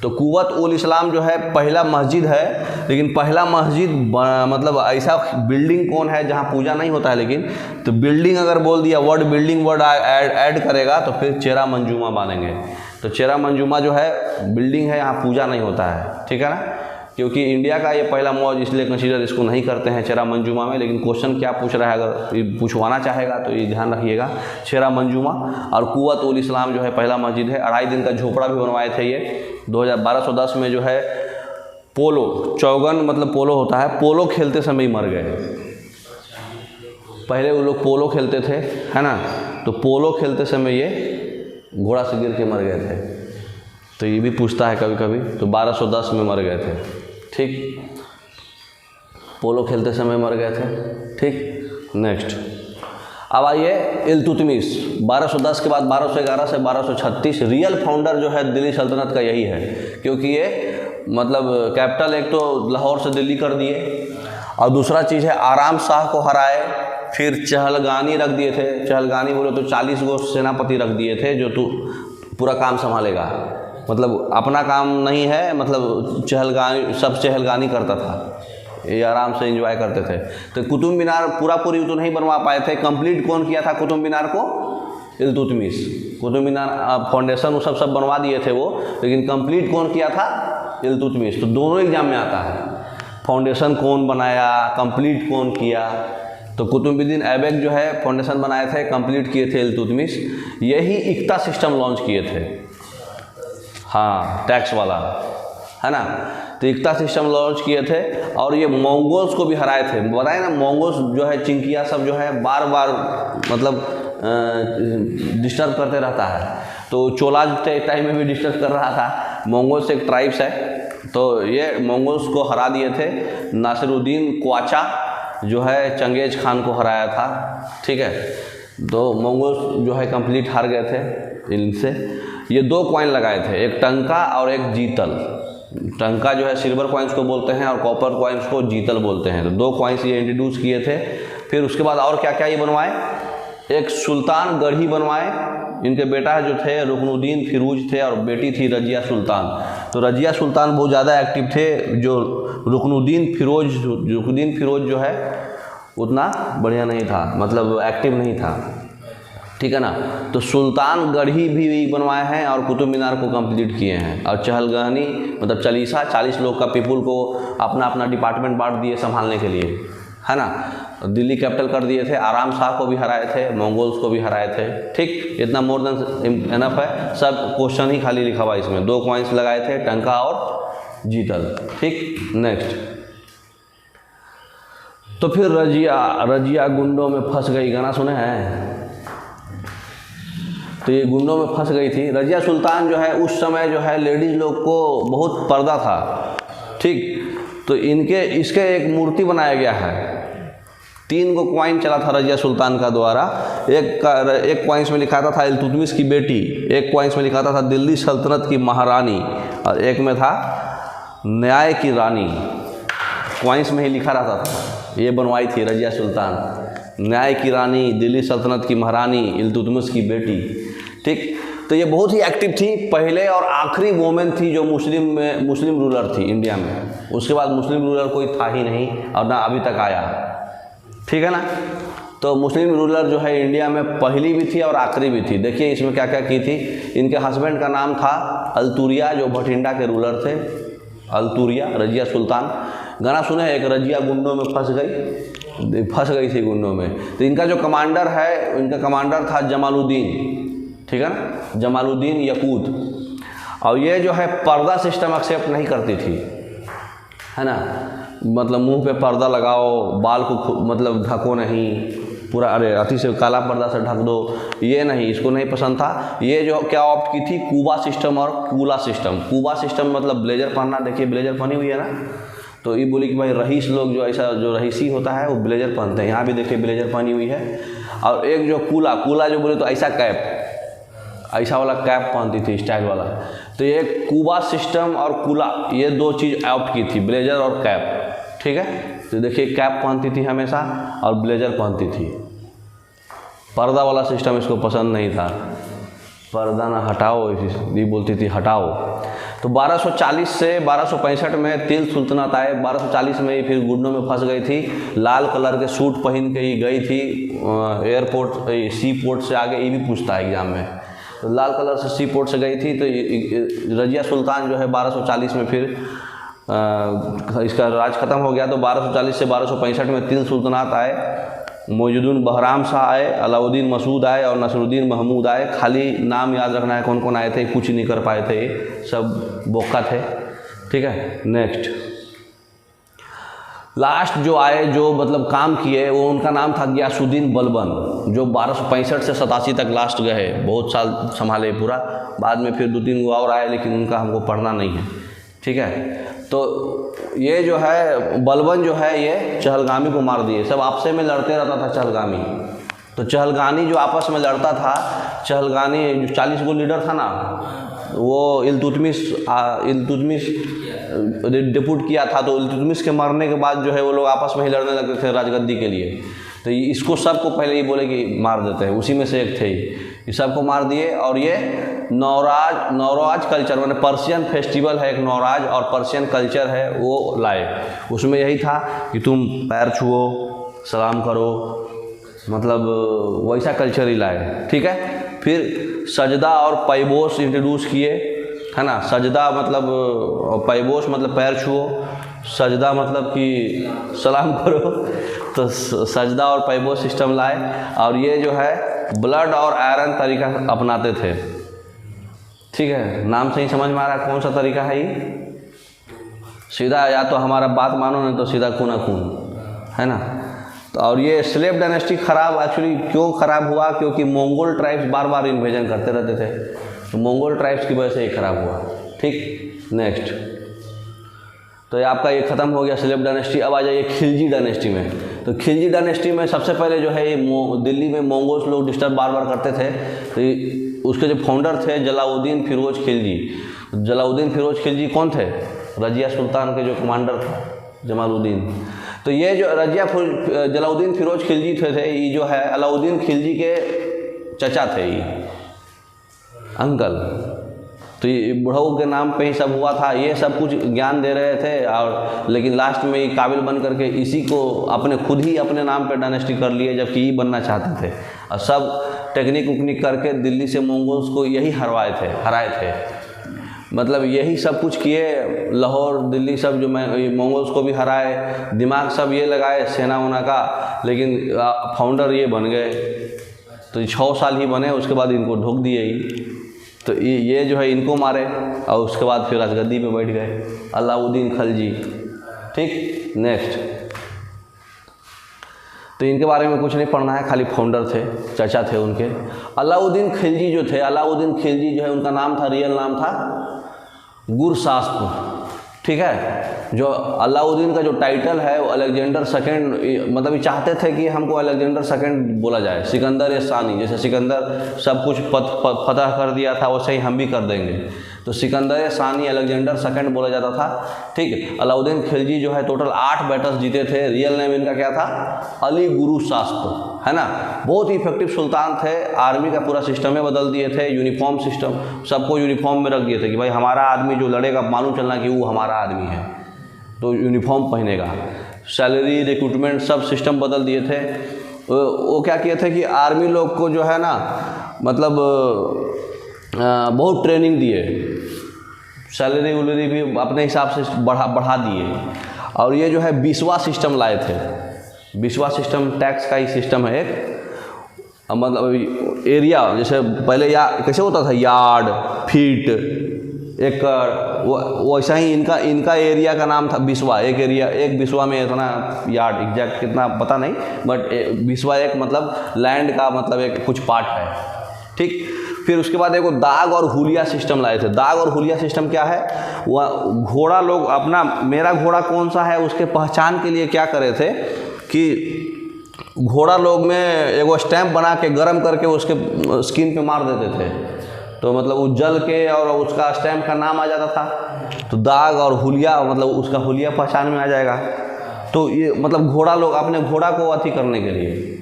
तो कुव्वत उल इस्लाम जो है पहला मस्जिद है, लेकिन पहला मस्जिद मतलब ऐसा बिल्डिंग कौन है जहाँ पूजा नहीं होता है। लेकिन तो बिल्डिंग अगर बोल दिया, बिल्डिंग वर्ड ऐड करेगा तो फिर चेरा मंजूमा मानेंगे। तो चेरा मंजूमा जो है बिल्डिंग है, यहाँ पूजा नहीं होता है, ठीक है ना। क्योंकि इंडिया का ये पहला मॉज, इसलिए कंसीडर इसको नहीं करते हैं चेरा मंजूमा में। लेकिन क्वेश्चन क्या पूछ रहा है, अगर ये पूछवाना चाहेगा तो ये ध्यान रखिएगा, चेरा मंजूमा। और कुव्वत उल इस्लाम जो है पहला मस्जिद है। 2.5 दिन का झोपड़ा भी बनवाए थे ये। 1210 में जो है पोलो, चौगन मतलब पोलो होता है, पोलो खेलते समय ही मर गए। पहले वो लोग पोलो खेलते थे, है ना, तो पोलो खेलते समय ये घोड़ा से गिर के मर गए थे। तो ये भी पूछता है कभी कभी। तो 1210 में मर गए थे, ठीक। पोलो खेलते समय मर गए थे, ठीक। नेक्स्ट, अब आइए इल्तुतमिश। 1210 के बाद 1211 से 1236 रियल फाउंडर जो है दिल्ली सल्तनत का यही है, क्योंकि ये मतलब कैपिटल एक तो लाहौर से दिल्ली कर दिए, और दूसरा चीज़ है आराम शाह को हराए। फिर चहलगानी रख दिए थे। चहलगानी बोले तो 40 गो सेनापति रख दिए थे, जो तू पूरा काम संभालेगा। मतलब अपना काम नहीं है, मतलब चहलगानी, सब चहलगानी करता था, ये आराम से एंजॉय करते थे। तो कुतुब मीनार पूरी तो नहीं बनवा पाए थे। कंप्लीट कौन किया था कुतुब मीनार को? इल्तुतमिश। कुतुब मीनार फाउंडेशन वो सब बनवा दिए थे वो, लेकिन कंप्लीट कौन किया था? इल्तुतमिश, तो दोनों एग्जाम में आता है। फाउंडेशन कौन बनाया, कंप्लीट कौन किया, तो कुतुबुद्दीन ऐबक जो है फाउंडेशन बनाए थे, कंप्लीट किए थे इल्तुतमिश। यही इक्ता सिस्टम लॉन्च किए थे, हाँ टैक्स वाला, है ना। तो इक्ता सिस्टम लॉन्च किए थे और ये मंगोल्स को भी हराए थे। बताए ना, मंगोल्स जो है चिंकिया सब जो है बार बार मतलब डिस्टर्ब करते रहता है, तो चोला टाइम में भी डिस्टर्ब कर रहा था। मंगोल्स एक ट्राइब्स है, तो ये मंगोल्स को हरा दिए थे। नासिरुद्दीन क्वाचा जो है चंगेज खान को हराया था, ठीक है। तो मंगोल्स जो है कंप्लीट हार गए थे इनसे। ये 2 कॉइन लगाए थे, एक टंका और एक जीतल। टंका जो है सिल्वर कॉइन्स को बोलते हैं और कॉपर कॉइन्स को जीतल बोलते हैं। तो 2 कॉइन्स ये इंट्रोड्यूस किए थे। फिर उसके बाद और क्या क्या ये बनवाए, एक सुल्तान गढ़ी बनवाए। इनके बेटा जो थे रुकनुद्दीन फिरोज थे और बेटी थी रजिया सुल्तान। तो रजिया सुल्तान बहुत ज़्यादा एक्टिव थे, जो रुकनुद्दीन फिरोज जो है उतना बढ़िया नहीं था, मतलब एक्टिव नहीं था, ठीक है ना। तो सुल्तान गढ़ी भी बनवाए हैं और कुतुब मीनार को कंप्लीट किए हैं। और चहलगानी मतलब चालीसा, 40 लोग का पीपुल को अपना अपना डिपार्टमेंट बांट दिए संभालने के लिए, है ना। दिल्ली कैपिटल कर दिए थे। आराम शाह को भी हराए थे, मंगोल्स को भी हराए थे, ठीक। इतना मोर देन एनफ है, सब क्वेश्चन ही खाली लिखा हुआ इसमें। 2 कॉइन्स लगाए थे, टंका और जीतल, ठीक। नेक्स्ट, तो फिर रजिया गुंडों में फंस गई, गाना सुने हैं। तो ये गुंडों में फंस गई थी। रजिया सुल्तान जो है उस समय जो है लेडीज़ लोग को बहुत पर्दा था, ठीक। तो इसके एक मूर्ति बनाया गया है। 3 को कॉइन चला था रजिया सुल्तान का द्वारा। एक कॉइन्स में लिखा था इल्तुतमिश की बेटी, एक कॉइन्स में लिखा था दिल्ली सल्तनत की महारानी, और एक में था न्याय की रानी। कॉइन्स में ही लिखा रहता था। ये बनवाई थी रजिया सुल्तान, न्याय की रानी, दिल्ली सल्तनत की महारानी, इल्तुतमिश की बेटी, ठीक। तो ये बहुत ही एक्टिव थी, पहले और आखिरी वोमेन थी जो मुस्लिम रूलर थी इंडिया में। उसके बाद मुस्लिम रूलर कोई था ही नहीं और ना अभी तक आया, ठीक है ना। तो मुस्लिम रूलर जो है इंडिया में पहली भी थी और आखिरी भी थी। देखिए इसमें क्या क्या की थी। इनके हस्बैंड का नाम था अलतुरिया, जो भटिंडा के रूलर थे। अलतुरिया, रजिया सुल्तान। गाना सुने, एक रजिया गुंडों में फंस गई थी गुंडों में। तो इनका जो कमांडर है, इनका कमांडर था जमालुद्दीन, ठीक है ना, जमालुद्दीन यकूत। और ये जो है पर्दा सिस्टम एक्सेप्ट नहीं करती थी, है ना। मतलब मुंह पे पर्दा लगाओ, बाल को मतलब ढको नहीं पूरा, अरे अति से काला पर्दा से ढक दो, ये नहीं, इसको नहीं पसंद था। ये जो क्या ऑप्ट की थी, कुबा सिस्टम और कूला सिस्टम। कुबा सिस्टम मतलब ब्लेजर पहनना, देखिए ब्लेजर पहनी हुई है ना। तो ये बोली कि भाई रईस लोग जो ऐसा जो रईसी होता है वो ब्लेजर पहनते हैं, यहाँ भी देखिए ब्लेजर पहनी हुई है। और एक जो कूला जो बोले तो ऐसा कैप, ऐसा वाला कैप पहनती थी, स्टाइल वाला। तो ये कुबा सिस्टम और कूला, ये 2 चीज़ ऑप्ट की थी, ब्लेजर और कैप, ठीक है। तो देखिए कैप पहनती थी हमेशा और ब्लेजर पहनती थी। पर्दा वाला सिस्टम इसको पसंद नहीं था, पर्दा ना हटाओ, ये बोलती थी हटाओ। तो 1240 से 1265 में तिल सुल्तनत आए। 1240 में ही फिर गुंडों में फंस गई थी। लाल कलर के सूट पहन के ही गई थी एयरपोर्ट, सी पोर्ट से आगे, ये भी पूछता है एग्जाम में। तो लाल कलर से सी पोर्ट से गई थी। तो रजिया सुल्तान जो है 1240 में फिर इसका राज खत्म हो गया। तो 1240 से 1265 में तिल सुल्तनात आए। मोइनुद्दीन बहराम शाह आए, अलाउद्दीन मसूद आए और नसरुद्दीन महमूद आए। खाली नाम याद रखना है कौन कौन आए थे, कुछ नहीं कर पाए थे, सब बोका थे, ठीक है। नेक्स्ट, लास्ट जो आए, जो मतलब काम किए, वो उनका नाम था गियासुद्दीन बलबन, जो 1265 से 87 तक लास्ट गए, बहुत साल संभाले पूरा। बाद में फिर 2-3 और आए, लेकिन उनका हमको पढ़ना नहीं है, ठीक है। तो ये जो है बलबन जो है ये चहलगामी को मार दिए। सब आपसे में लड़ते रहता था चहलगामी। तो चहलगानी जो आपस में लड़ता था, चहलगानी जो 40 गो लीडर था ना, वो इल्तुतमिश डिप्यूट किया था। तो इल्तुतमिश के मरने के बाद जो है वो लोग आपस में ही लड़ने लगते थे राजगद्दी के लिए। तो इसको सबको पहले ये बोले कि मार देते हैं, उसी में से एक थे ये सबको मार दिए। और ये नौराज कल्चर, मैंने पर्शियन फेस्टिवल है एक नौराज, और पर्शियन कल्चर है वो लाए। उसमें यही था कि तुम पैर छुओ, सलाम करो, मतलब वैसा कल्चर ही लाए, ठीक है। फिर सजदा और पैबोस इंट्रोड्यूस किए, है ना। सजदा मतलब पैबोश मतलब पैर छुओ, सजदा मतलब कि सलाम करो। तो सजदा और पैबोश सिस्टम लाए, और ये जो है ब्लड और आयरन तरीका अपनाते थे। ठीक है, नाम से ही समझ में आ रहा है कौन सा तरीका है ये। सीधा या तो हमारा बात मानो, नहीं तो सीधा खूना खून, है ना। तो और ये स्लेव डायनेस्टी खराब एक्चुअली क्यों खराब हुआ, क्योंकि मंगोल ट्राइब्स बार बार इन्वेजन करते रहते थे, तो मंगोल ट्राइब्स की वजह से ये खराब हुआ। ठीक, नेक्स्ट। तो ये आपका ये ख़त्म हो गया स्लेव डायनेस्टी। अब आ जाइए खिलजी डायनेस्टी में। तो खिलजी डायनेस्टी में सबसे पहले जो है ये दिल्ली में मंगोल्स लोग डिस्टर्ब बार बार करते थे। तो उसके जो फाउंडर थे जलाउद्दीन फिरोज खिलजी। जलाउद्दीन फिरोज खिलजी कौन थे? रजिया सुल्तान के जो कमांडर थे जमालुद्दीन। तो ये जो जलाउद्दीन फिरोज खिलजी थे ये जो है अलाउद्दीन खिलजी के चचा थे, ये अंकल। तो ये बुढ़ऊ के नाम पे ही सब हुआ था, ये सब कुछ ज्ञान दे रहे थे, और लेकिन लास्ट में ये काबिल बन करके इसी को अपने खुद ही अपने नाम पे डायनेस्टी कर लिए, जबकि ये बनना चाहते थे। और सब टेक्निक उकनिक करके दिल्ली से मंगोल्स को यही हराए थे। मतलब यही सब कुछ किए, लाहौर दिल्ली सब जो मंगोल्स को भी हराए, दिमाग सब ये लगाए सेना वना का, लेकिन फाउंडर ये बन गए। तो 6 साल ही बने, उसके बाद इनको ढोक दिए ही। तो ये जो है इनको मारे, और उसके बाद फिर राजगद्दी पे बैठ गए अलाउद्दीन खिलजी। ठीक, नेक्स्ट। तो इनके बारे में कुछ नहीं पढ़ना है, खाली फाउंडर थे, चचा थे उनके। अलाउद्दीन खिलजी जो थे, अलाउद्दीन खिलजी जो है उनका नाम था, रियल नाम था गुरशास्प। ठीक है, जो अलाउद्दीन का जो टाइटल है वो अलेक्जेंडर सेकंड, मतलब ये चाहते थे कि हमको अलेक्जेंडर सेकंड बोला जाए, सिकंदर सानी। जैसे सिकंदर सब कुछ फतह कर दिया था, वैसे ही हम भी कर देंगे। तो सिकंदर सानी अलेक्जेंडर सेकंड बोला जाता था। ठीक है, अलाउद्दीन खिलजी जो है टोटल 8 बैटल्स जीते थे। रियल नेम इनका क्या था? अली गुरुशास्प, है ना। बहुत ही इफेक्टिव सुल्तान थे। आर्मी का पूरा सिस्टम में बदल दिए थे, यूनिफॉर्म सिस्टम, सबको यूनिफॉर्म में रख दिए थे कि भाई हमारा आदमी जो लड़ेगा मालूम चलना कि वो हमारा आदमी है, तो यूनिफॉर्म पहनेगा। सैलरी, रिक्रूटमेंट सब सिस्टम बदल दिए थे। वो क्या किए थे कि आर्मी लोग को जो है ना, मतलब बहुत ट्रेनिंग दिए, सैलरी वैलरी भी अपने हिसाब से बढ़ा दिए। और ये जो है 20वां सिस्टम लाए थे। 20वां सिस्टम टैक्स का ही सिस्टम है एक, मतलब एरिया, जैसे पहले कैसे होता था, यार्ड, फीट, एकड़, वैसा ही इनका एरिया का नाम था 20वां। एक एरिया, एक 20वां में इतना यार्ड, एग्जैक्ट कितना पता नहीं, बट 20वां एक मतलब लैंड का मतलब एक कुछ पार्ट है। ठीक, फिर उसके बाद एक दाग और हुलिया सिस्टम लाए थे। दाग और हुलिया सिस्टम क्या है? वह घोड़ा लोग अपना, मेरा घोड़ा कौन सा है उसके पहचान के लिए क्या करे थे कि घोड़ा लोग में एक स्टैंप बना के गरम करके उसके स्किन पे मार देते थे, तो मतलब वो जल के और उसका स्टैंप का नाम आ जाता था। तो दाग और हुलिया, मतलब उसका हुलिया पहचान में आ जाएगा। तो ये मतलब घोड़ा लोग अपने घोड़ा को अथी करने के लिए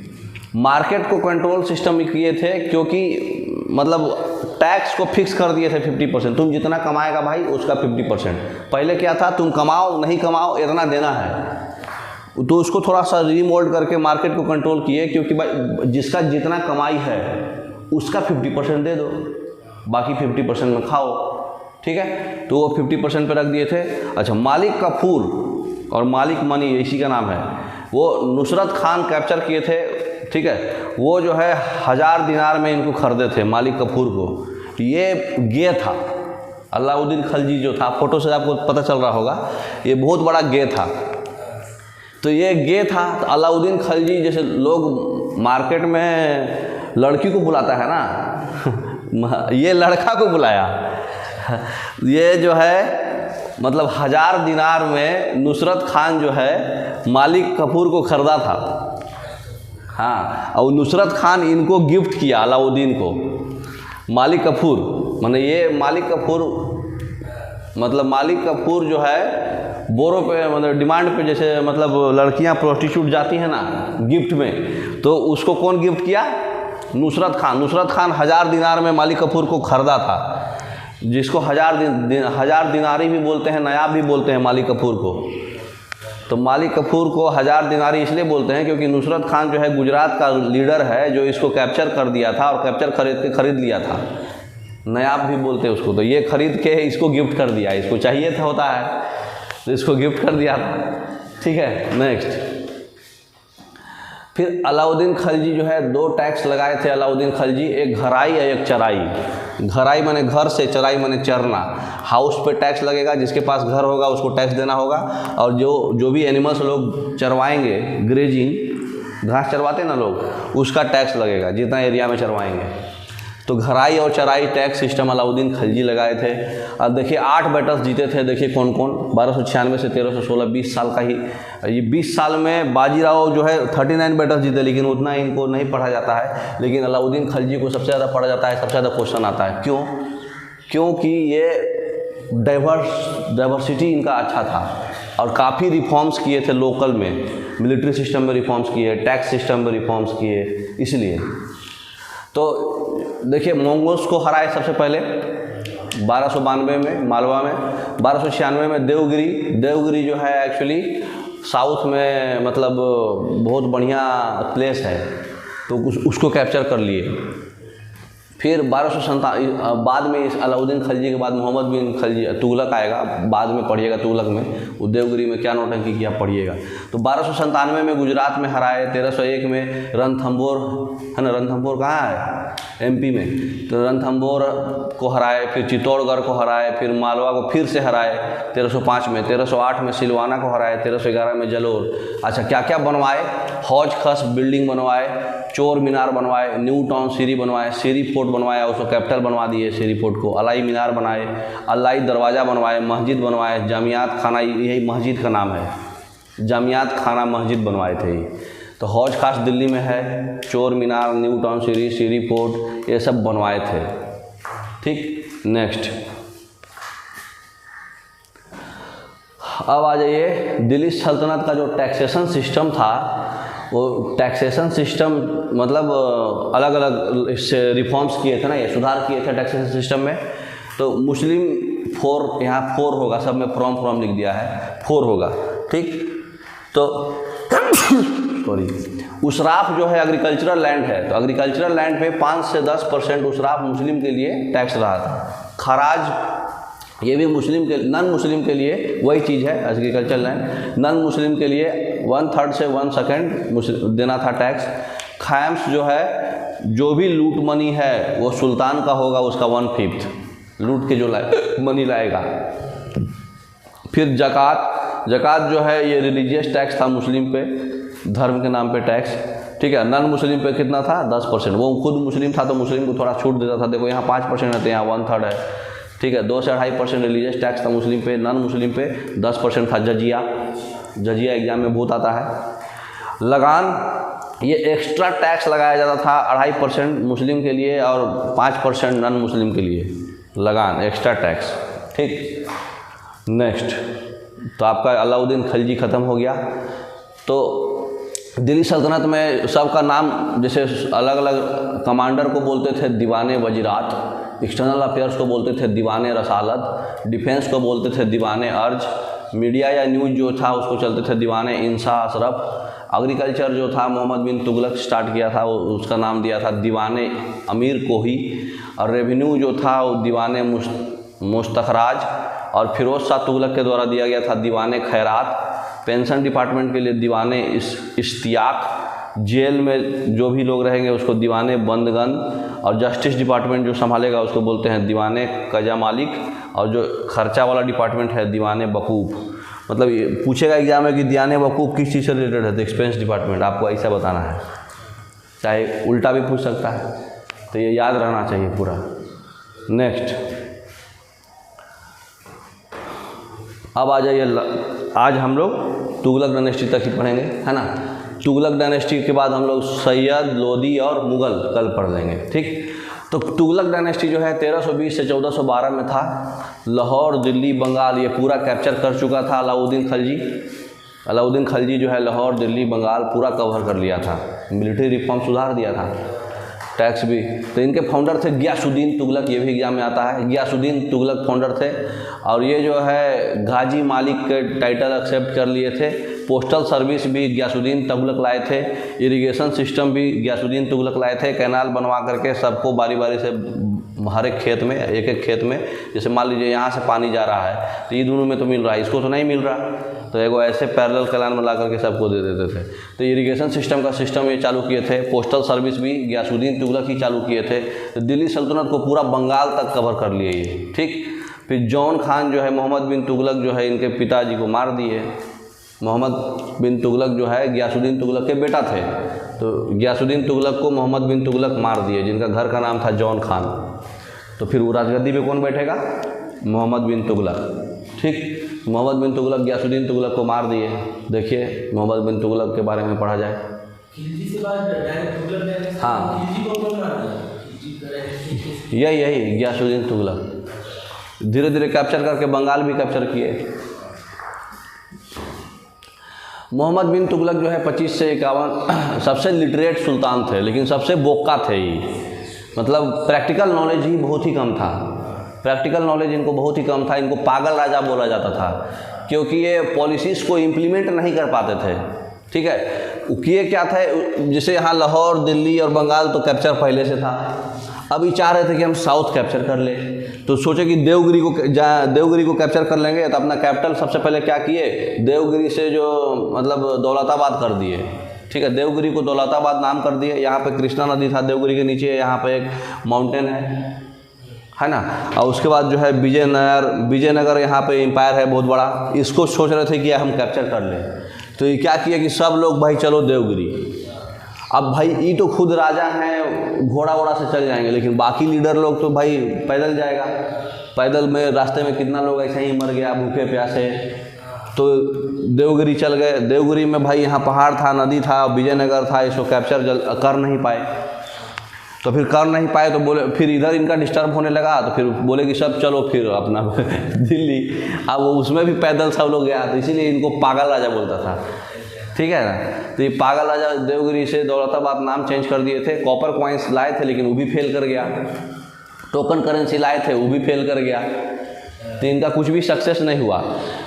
मार्केट को कंट्रोल सिस्टम किए थे, क्योंकि मतलब टैक्स को फिक्स कर दिए थे 50%। तुम जितना कमाएगा भाई उसका 50%। पहले क्या था, तुम कमाओ नहीं कमाओ इतना देना है। तो उसको थोड़ा सा रीमोल्ड करके मार्केट को कंट्रोल किए, क्योंकि भाई जिसका जितना कमाई है उसका 50% दे दो, बाकी 50% में खाओ। ठीक है, तो वो 50% पे रख दिए थे। अच्छा, मालिक कफूर और मालिक मनी इसी का नाम है, वो नुसरत खान कैप्चर किए थे। ठीक है, वो जो है 1000 दिनार में इनको खरीदे थे, मालिक कफूर को। ये गे था अलाउद्दीन खिलजी जो था, फोटो से आपको पता चल रहा होगा, ये बहुत बड़ा गे था। तो ये गे था। तो अलाउद्दीन खिलजी, जैसे लोग मार्केट में लड़की को बुलाता है ना ये लड़का को बुलाया। ये जो है मतलब 1000 दिनार में नुसरत खान जो है मालिक कफूर को खरीदा था। हाँ, और नुसरत खान इनको गिफ्ट किया अलाउद्दीन को। मालिक कफूर माने ये मालिक कफूर जो है बोरों पे, मतलब डिमांड पे, जैसे मतलब लड़कियां प्रोस्टिट्यूट जाती हैं ना गिफ्ट में, तो उसको कौन गिफ्ट किया? नुसरत खान। नुसरत खान 1000 दिनार में मालिक कफूर को खरीदा था, जिसको 1000 दिनारी भी बोलते हैं, नायाब भी बोलते हैं मालिक कफूर को। तो मालिक कफूर को 1000 दिनारी इसलिए बोलते हैं क्योंकि नुसरत खान जो है गुजरात का लीडर है, जो इसको कैप्चर कर दिया था और कैप्चर खरीद लिया था। नायाब भी बोलते हैं उसको। तो ये खरीद के इसको गिफ्ट कर दिया, इसको चाहिए था होता है तो इसको गिफ्ट कर दिया था, ठीक है। नेक्स्ट, फिर अलाउद्दीन खिलजी जो है 2 टैक्स लगाए थे अलाउद्दीन खिलजी, एक घराई और एक चराई। घराई माने घर से, चराई माने चरना। हाउस पे टैक्स लगेगा, जिसके पास घर होगा उसको टैक्स देना होगा, और जो भी एनिमल्स लोग चरवाएंगे, ग्रेजिंग, घास चरवाते ना लोग, उसका टैक्स लगेगा जितना एरिया में चरवाएंगे। तो घराई और चराई टैक्स सिस्टम अलाउद्दीन खिलजी लगाए थे। अब देखिए 8 बैटल्स जीते थे, देखिए कौन कौन। 1296 से 1316, 20 साल का ही ये 20 साल में बाजीराव जो है 39 बैटल्स जीते, लेकिन उतना इनको नहीं पढ़ा जाता है। लेकिन अलाउद्दीन खिलजी को सबसे ज़्यादा पढ़ा जाता है, सबसे ज़्यादा क्वेश्चन आता है। क्यों? क्योंकि ये डाइवर्सिटी इनका अच्छा था और काफ़ी रिफॉर्म्स किए थे लोकल में, मिलिट्री सिस्टम में रिफॉर्म्स किए, टैक्स सिस्टम में रिफॉर्म्स किए, इसलिए। तो देखिए मंगोल्स को हराए सबसे पहले 1292 में मालवा में, 1296 में देवगिरी जो है एक्चुअली साउथ में, मतलब बहुत बढ़िया प्लेस है, तो उसको कैप्चर कर लिए। फिर 1257 बाद में इस अलाउद्दीन खिलजी के बाद मोहम्मद बिन खिलजी, तुगलक आएगा, बाद में पढ़िएगा तुगलक में, वो देवगिरी में क्या नौटंकी किया पढ़िएगा। तो 1297 में गुजरात में हराए, 1301 में रणथंभौर है ना, रणथंभौर कहाँ है? एमपी में। तो रणथंभौर को हराए, फिर चित्तौड़गढ़ को हराए, फिर मालवा को फिर से हराए 1305 में, 1308 में सिलवाना को हराए, 1311 में जलोर। अच्छा, क्या क्या बनवाए? हौज खस बिल्डिंग बनवाए, चोर मीनार बनवाए, न्यू टाउन सीरी बनवाए, सीरी फोर्ट बनवाया, उसको कैपिटल बनवा दिए सीरी फोर्ट को, अलाई मीनार बनाए, अलाई दरवाज़ा बनवाए, मस्जिद बनवाए, जामियात खाना, यही मस्जिद का नाम है, जामियात खाना मस्जिद बनवाए थे ये। तो हौज खास दिल्ली में है, चोर मीनार, न्यू टाउन सीरी फोर्ट, ये सब बनवाए थे, ठीक। नेक्स्ट, अब आ जाइए दिल्ली सल्तनत का जो टैक्सेशन सिस्टम था, वो टैक्सेशन सिस्टम मतलब अलग अलग इससे रिफॉर्म्स किए थे ना, ये सुधार किए थे टैक्सेशन सिस्टम में। तो मुस्लिम 4, यहाँ 4 होगा, सब में फ्रॉम लिख दिया है, 4 होगा, ठीक। तो सॉरी, उसराफ जो है एग्रीकल्चरल लैंड है, तो एग्रीकल्चरल लैंड पे 5 से 10% उसराफ मुस्लिम के लिए टैक्स रहा था। खराज ये भी मुस्लिम के, नॉन मुस्लिम के लिए वही चीज़ है, एग्रीकल्चर लैंड। नॉन मुस्लिम के लिए 1/3 से 1/2 देना था टैक्स। खैम्स जो है, जो भी लूट मनी है वो सुल्तान का होगा, उसका 1/5 लूट के जो मनी लाएगा। फिर जक़ात जो है ये रिलीजियस टैक्स था मुस्लिम पे, धर्म के नाम पे टैक्स, ठीक है। नॉन मुस्लिम पे कितना था? 10%। वो खुद मुस्लिम था तो मुस्लिम को थोड़ा छूट देता था, देखो यहाँ 5% है तो यहाँ 1/3 है, ठीक है। 2 से 2.5% रिलीजियस टैक्स था मुस्लिम पे, नॉन मुस्लिम पे 10% था। जजिया एग्जाम में बहुत आता है। लगान, ये एक्स्ट्रा टैक्स लगाया जाता था 2.5% मुस्लिम के लिए और 5% नॉन मुस्लिम के लिए, लगान एक्स्ट्रा टैक्स, ठीक। नेक्स्ट, तो आपका अलाउद्दीन खिलजी ख़त्म हो गया। तो दिल्ली सल्तनत में सबका नाम, जैसे अलग अलग कमांडर को बोलते थे दीवाने वजीरात, एक्सटर्नल अफेयर्स को बोलते थे दीवाने रसालत, डिफेंस को बोलते थे दीवाने अर्ज, मीडिया या न्यूज़ जो था उसको चलते थे दीवाने इंसा अशरफ, एग्रीकल्चर जो था मोहम्मद बिन तुगलक स्टार्ट किया था, उसका नाम दिया था दीवाने अमीर कोही, और रेवेन्यू जो था वो दीवाने मुस्तखराज, और फिरोज शाह तुगलक के द्वारा दिया गया था दीवाने खैरात। पेंशन डिपार्टमेंट के लिए दीवाने इश्तियाक, जेल में जो भी लोग रहेंगे उसको दीवाने बंदगन, और जस्टिस डिपार्टमेंट जो संभालेगा उसको बोलते हैं दीवाने कजा मालिक, और जो खर्चा वाला डिपार्टमेंट है दीवाने वकूफ़। मतलब ये पूछेगा एग्जाम में कि दीवाने वकूफ़ किस चीज़ से रिलेटेड है, तो एक्सपेंस डिपार्टमेंट, आपको ऐसा बताना है, चाहे उल्टा भी पूछ सकता है, तो ये याद रहना चाहिए पूरा। नेक्स्ट, अब आ जाइए, आज हम लोग तुगलक डायनेस्टी तक ही पढ़ेंगे, है ना। तुगलक डायनेस्टी के बाद हम लोग सैयद, लोदी और मुग़ल कल पढ़ लेंगे, ठीक। तो तुगलक डायनेस्टी जो है 1320 से 1412 में था। लाहौर, दिल्ली, बंगाल ये पूरा कैप्चर कर चुका था अलाउद्दीन खिलजी। अलाउद्दीन खिलजी जो है लाहौर, दिल्ली, बंगाल पूरा कवर कर लिया था, मिलिट्री रिफॉर्म सुधार दिया था, टैक्स भी। तो इनके फाउंडर थे गियासुद्दीन तुगलक, ये भी एग्जाम में आता है, गियासुद्दीन तुगलक फाउंडर थे। और ये जो है गाजी मालिक के टाइटल एक्सेप्ट कर लिए थे पोस्टल सर्विस भी गियासुद्दीन तुगलक लाए थे, इरिगेशन सिस्टम भी गियासुद्दीन तुगलक लाए थे, कैनाल बनवा करके सबको बारी बारी से हर एक खेत में, एक एक खेत में, जैसे मान लीजिए यहाँ से पानी जा रहा है तो ये दोनों में तो मिल रहा है, इसको तो नहीं मिल रहा, तो एगो ऐसे पैरेलल कैनाल बना करके सबको दे देते थे। तो इरिगेशन सिस्टम का सिस्टम ये चालू किए थे। पोस्टल सर्विस भी गियासुद्दीन तुगलक ही चालू किए थे। तो दिल्ली सल्तनत को पूरा बंगाल तक कवर कर लिए ये, ठीक। फिर जौन खान जो है, मोहम्मद बिन तुगलक जो है, इनके पिताजी को मार दिए। मोहम्मद बिन तुगलक जो है गियासुद्दीन तुगलक के बेटा थे, तो गियासुद्दीन तुगलक को मोहम्मद बिन तुगलक मार दिए, जिनका घर का नाम था जौन खान। तो फिर वो राजगद्दी पे कौन बैठेगा? मोहम्मद बिन तुगलक, ठीक। मोहम्मद बिन तुगलक गियासुद्दीन तुगलक को मार दिए। देखिए मोहम्मद बिन तुगलक के बारे में पढ़ा जाए। हाँ, यही गियासुद्दीन तुगलक धीरे धीरे कैप्चर करके बंगाल भी कैप्चर किए। मोहम्मद बिन तुगलक जो है 25 से 51 सबसे लिटरेट सुल्तान थे, लेकिन सबसे बोका थे ये, मतलब प्रैक्टिकल नॉलेज ही बहुत ही कम था। प्रैक्टिकल नॉलेज इनको बहुत ही कम था। इनको पागल राजा बोला जाता था, क्योंकि ये पॉलिसीज़ को इम्प्लीमेंट नहीं कर पाते थे, ठीक है। किए क्या थे, जैसे यहाँ लाहौर, दिल्ली और बंगाल तो कैप्चर पहले से था, अभी चाह रहे थे कि हम साउथ कैप्चर कर ले, तो सोचे कि देवगिरी को कैप्चर कर लेंगे। तो अपना कैपिटल सबसे पहले क्या किए, देवगिरी से जो मतलब दौलताबाद कर दिए, ठीक है। देवगिरी को दौलताबाद नाम कर दिए। यहाँ पे कृष्णा नदी था देवगिरी के नीचे, यहाँ पे एक माउंटेन है ना। और उसके बाद जो है विजयनगर यहाँ पे एम्पायर है बहुत बड़ा, इसको सोच रहे थे कि हम कैप्चर कर लें। तो ये क्या किया कि सब लोग भाई चलो देवगिरी। अब भाई ये तो खुद राजा हैं, घोड़ा वोड़ा से चल जाएंगे, लेकिन बाकी लीडर लोग तो भाई पैदल जाएगा। पैदल में रास्ते में कितना लोग ऐसे ही मर गया भूखे प्यासे। तो देवगिरी चल गए। देवगिरी में भाई यहाँ पहाड़ था, नदी था, विजयनगर था, इसको कैप्चर कर नहीं पाए। तो फिर कर नहीं पाए तो बोले, फिर इधर इनका डिस्टर्ब होने लगा, तो फिर बोले कि सब चलो फिर अपना दिल्ली। अब उसमें भी पैदल सब लोग गया, तो इसीलिए इनको पागल राजा बोलता था, ठीक है ना। तो ये पागल राजा देवगिरी से दौलताबाद नाम चेंज कर दिए थे। कॉपर कॉइन्स लाए थे, लेकिन वो भी फेल कर गया। टोकन करेंसी लाए थे, वो भी फेल कर गया। तो इनका कुछ भी सक्सेस नहीं हुआ।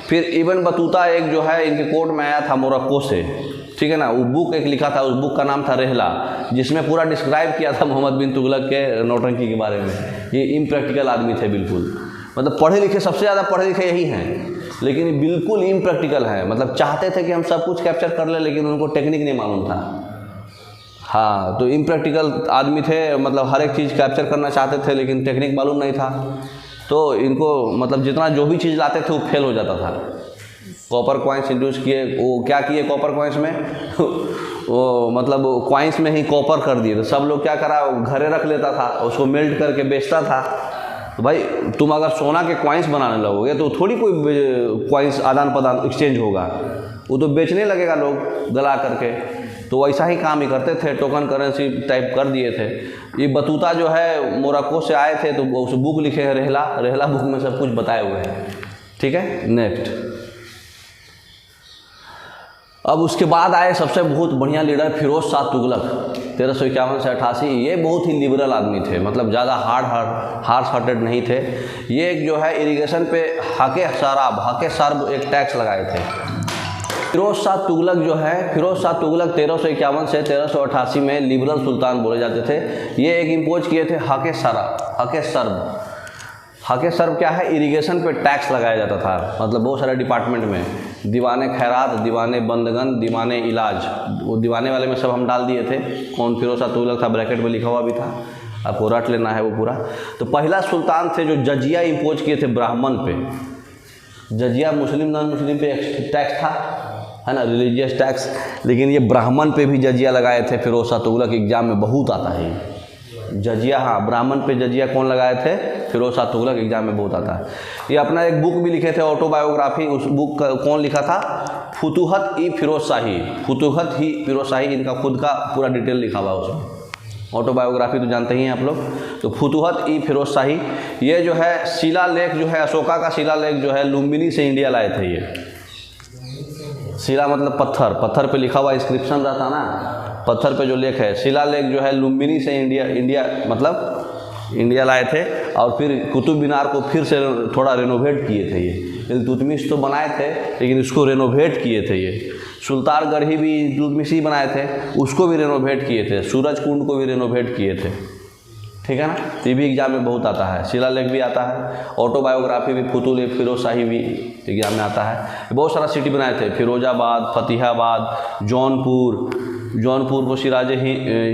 फिर इब्न बतूता एक जो है इनके कोर्ट में आया था मोरक्को से, ठीक है ना। वो बुक एक लिखा था, उस बुक का नाम था रेहला, जिसमें पूरा डिस्क्राइब किया था मोहम्मद बिन तुगलक के नौटंकी के बारे में। ये इम्प्रैक्टिकल आदमी थे बिल्कुल, मतलब पढ़े लिखे सबसे ज़्यादा पढ़े लिखे यही हैं, लेकिन ये बिल्कुल इम्प्रैक्टिकल है। मतलब चाहते थे कि हम सब कुछ कैप्चर कर लें, लेकिन उनको टेक्निक नहीं मालूम था। हाँ, तो इम्प्रैक्टिकल आदमी थे, मतलब हर एक चीज़ कैप्चर करना चाहते थे, लेकिन टेक्निक मालूम नहीं था। तो इनको मतलब जितना जो भी चीज़ लाते थे वो फेल हो जाता था। कॉपर कॉइन्स इंट्रोड्यूस किए, वो क्या किए कॉपर कॉइन्स में वो मतलब कॉइन्स में ही कॉपर कर दिए। तो सब लोग क्या करा, घरे रख लेता था, उसको मेल्ट करके बेचता था। तो भाई तुम अगर सोना के कॉइन्स बनाने लगोगे तो थोड़ी कोई कॉइन्स आदान प्रदान एक्सचेंज होगा, वो तो बेचने लगेगा लोग गला करके। तो वैसा ही काम ही करते थे, टोकन करेंसी टाइप कर दिए थे। ये बतूता जो है मोरक्को से आए थे, तो उस बुक लिखे हैं रेहला बुक में सब कुछ बताए हुए हैं, ठीक है। नेक्स्ट, अब उसके बाद आए सबसे बहुत बढ़िया लीडर फिरोज शाह तुगलक 1351 से 88। ये बहुत ही लिबरल आदमी थे, मतलब ज़्यादा हार्श हार्टेड नहीं थे। ये एक जो है इरिगेशन पे हके सर्ब एक टैक्स लगाए थे। फिरोज शाह तुगलक जो है, फिरोज शाह तुगलक 1351 से 1388 में लिबरल सुल्तान बोले जाते थे। ये एक इम्पोज किए थे हके सर्ब। हके सर्ब क्या है, इरिगेशन पे टैक्स लगाया जाता था, मतलब बहुत सारे डिपार्टमेंट में, दीवाने खैरात, दीवाने बंदगन, दीवाने इलाज, वो दीवाने वाले में सब हम डाल दिए थे। कौन फिरोज शाह तुगलक था, ब्रैकेट में लिखा हुआ भी था, आपको रट लेना है वो पूरा। तो पहला सुल्तान थे जो जजिया इम्पोज किए थे ब्राह्मण पे। जजिया मुस्लिम नॉन मुस्लिम पे टैक्स था, है ना, रिलीजियस टैक्स, लेकिन ये ब्राह्मण पे भी जजिया लगाए थे फिरोज शाह तुगलक। एग्जाम में बहुत आता है जजिया, हाँ, ब्राह्मण पे जजिया कौन लगाए थे, फिरोज शाह तुगलक। एग्जाम में बहुत आता है। ये अपना एक बुक भी लिखे थे, ऑटोबायोग्राफी। उस बुक का कौन लिखा था, फुतूहत ई फिरोज शाही। इनका खुद का पूरा डिटेल लिखा हुआ उसमें। ऑटोबायोग्राफी तो जानते ही हैं आप लोग। तो फुतूहत ई फिरोज शाही, ये जो है शिलालेख जो है, अशोका का शिलालेख जो है लुम्बिनी से इंडिया लाए थे। ये शिला मतलब पत्थर पे लिखा हुआ इंस्क्रिप्शन रहता ना, पत्थर पे जो लेख है, शिलालेख जो है लुम्बिनी से इंडिया मतलब इंडिया लाए थे। और फिर कुतुब मीनार को फिर से थोड़ा रेनोवेट किए थे। ये इल्तुतमिश तो बनाए थे, लेकिन इसको रेनोवेट किए थे ये। सुल्तानगढ़ी भी इल्तुतमिश ही बनाए थे, उसको भी रेनोवेट किए थे, सूरज कुंड को भी रेनोवेट किए थे, ठीक है ना। ये भी एग्जाम में बहुत आता है, शिलालेख भी आता है, ऑटोबायोग्राफी भी, फुतूल फिरोज शाही भी एग्जाम में आता है। बहुत सारा सिटी बनाए थे, फिरोजाबाद, फतेहाबाद, जौनपुर को सिराज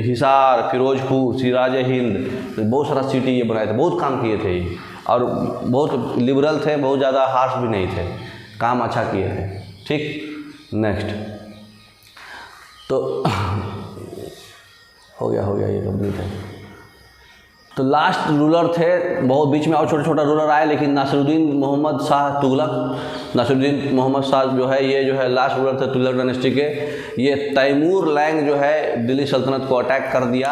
हिसार, फिरोजपुर, सिराज हिंद, बहुत सारा सिटी ये बनाए थे, बहुत काम किए थे ये, और बहुत लिबरल थे, बहुत ज़्यादा हार्श भी नहीं थे, काम अच्छा किए थे, ठीक। नेक्स्ट तो हो गया ये कंप्लीट है। तो लास्ट रूलर थे, बहुत बीच में और छोटे छोटा रूलर आए, लेकिन नासिरुद्दीन मोहम्मद शाह तुगलक, नासिरुद्दीन मोहम्मद शाह जो है ये जो है लास्ट रूलर थे तुगलक डायनेस्टी के। ये तैमूर लैंग जो है दिल्ली सल्तनत को अटैक कर दिया,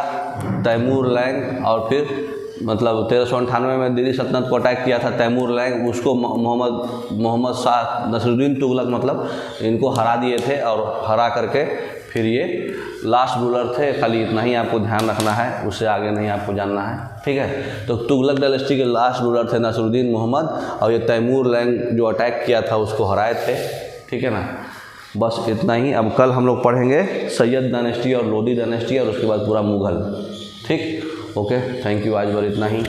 तैमूर लैंग, और फिर मतलब 1398 में दिल्ली सल्तनत को अटैक किया था तैमूर लैंग, उसको मोहम्मद शाह नासिरुद्दीन तुगलक मतलब इनको हरा दिए थे, और हरा करके फिर ये लास्ट रूलर थे। खाली इतना ही आपको ध्यान रखना है, उससे आगे नहीं आपको जानना है, ठीक है। तो तुगलक डायनेस्टी के लास्ट रूलर थे नासिरुद्दीन मोहम्मद, और ये तैमूर लैंग जो अटैक किया था उसको हराए थे, ठीक है ना। बस इतना ही। अब कल हम लोग पढ़ेंगे सैयद डायनेस्टी और लोदी डायनेस्टी, और उसके बाद पूरा मुग़ल, ठीक। ओके, थैंक यू, आज बार इतना ही।